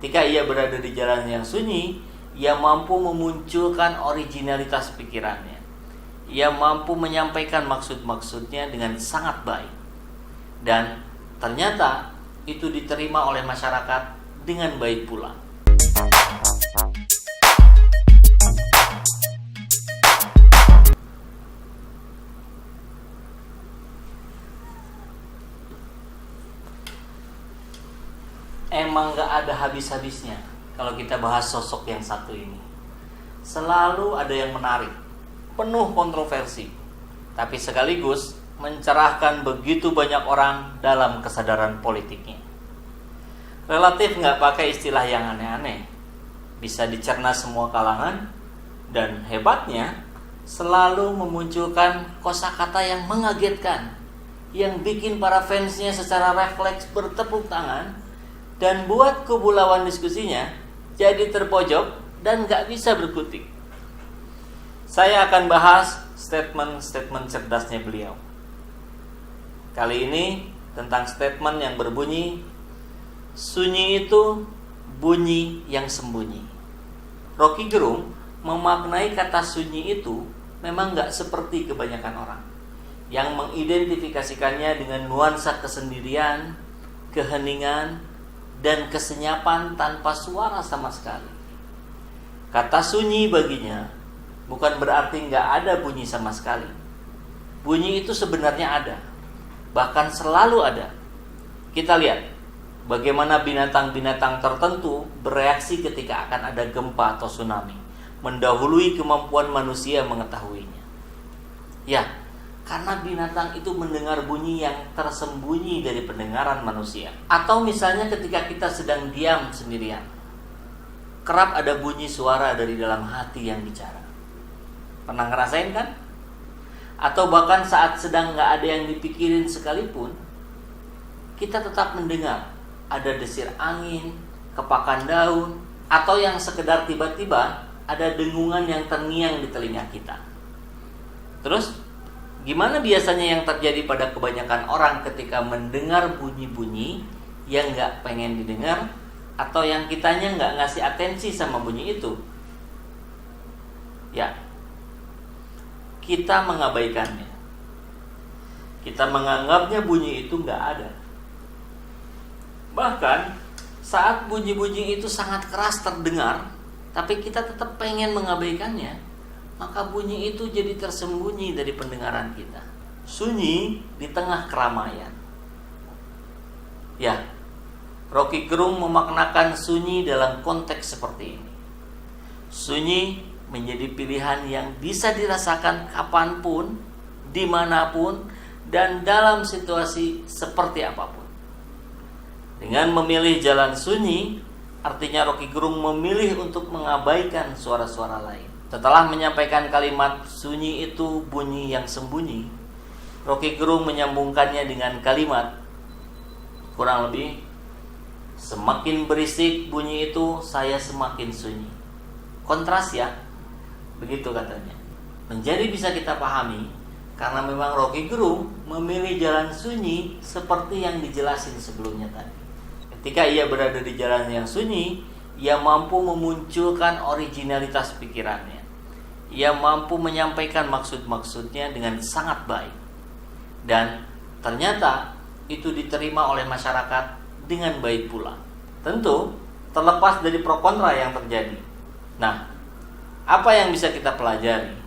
Ketika ia berada di jalan yang sunyi, ia mampu memunculkan originalitas pikirannya. Ia mampu menyampaikan maksud-maksudnya dengan sangat baik. Dan ternyata itu diterima oleh masyarakat dengan baik pula. Emang gak ada habis-habisnya kalau kita bahas sosok yang satu ini. Selalu ada yang menarik, penuh kontroversi, tapi sekaligus mencerahkan begitu banyak orang dalam kesadaran politiknya. Relatif gak pakai istilah yang aneh-aneh, bisa dicerna semua kalangan, dan hebatnya selalu memunculkan kosakata yang mengagetkan, yang bikin para fansnya secara refleks bertepuk tangan, dan buat kubu lawan diskusinya jadi terpojok dan gak bisa berkutik. Saya akan bahas statement-statement cerdasnya beliau. Kali ini tentang statement yang berbunyi, sunyi itu bunyi yang sembunyi. Rocky Gerung memaknai kata sunyi itu memang gak seperti kebanyakan orang yang mengidentifikasikannya dengan nuansa kesendirian, keheningan, dan kesenyapan tanpa suara sama sekali. Kata sunyi baginya bukan berarti nggak ada bunyi sama sekali. Bunyi itu sebenarnya ada, bahkan selalu ada. Kita lihat bagaimana binatang-binatang tertentu bereaksi ketika akan ada gempa atau tsunami, mendahului kemampuan manusia mengetahuinya. Ya, karena binatang itu mendengar bunyi yang tersembunyi dari pendengaran manusia. Atau misalnya ketika kita sedang diam sendirian, kerap ada bunyi suara dari dalam hati yang bicara. Pernah ngerasain kan? Atau bahkan saat sedang gak ada yang dipikirin sekalipun, kita tetap mendengar ada desir angin, kepakan daun, atau yang sekedar tiba-tiba ada dengungan yang terngiang di telinga kita. Terus gimana biasanya yang terjadi pada kebanyakan orang ketika mendengar bunyi-bunyi yang gak pengen didengar, atau yang kitanya gak ngasih atensi sama bunyi itu? Ya, kita mengabaikannya. Kita menganggapnya bunyi itu gak ada. Bahkan saat bunyi-bunyi itu sangat keras terdengar, tapi kita tetap pengen mengabaikannya, maka bunyi itu jadi tersembunyi dari pendengaran kita. Sunyi di tengah keramaian. Ya, Rocky Gerung memaknakan sunyi dalam konteks seperti ini. Sunyi menjadi pilihan yang bisa dirasakan kapanpun, dimanapun, dan dalam situasi seperti apapun. Dengan memilih jalan sunyi, artinya Rocky Gerung memilih untuk mengabaikan suara-suara lain. Setelah menyampaikan kalimat sunyi itu bunyi yang sembunyi, Rocky Gerung menyambungkannya dengan kalimat kurang lebih, semakin berisik bunyi itu, saya semakin sunyi. Kontras ya, begitu katanya. Menjadi bisa kita pahami karena memang Rocky Gerung memilih jalan sunyi seperti yang dijelasin sebelumnya tadi. Ketika ia berada di jalan yang sunyi, ia mampu memunculkan originalitas pikirannya. Ia mampu menyampaikan maksud-maksudnya dengan sangat baik. Dan ternyata itu diterima oleh masyarakat dengan baik pula. Tentu terlepas dari pro kontra yang terjadi. Nah, apa yang bisa kita pelajari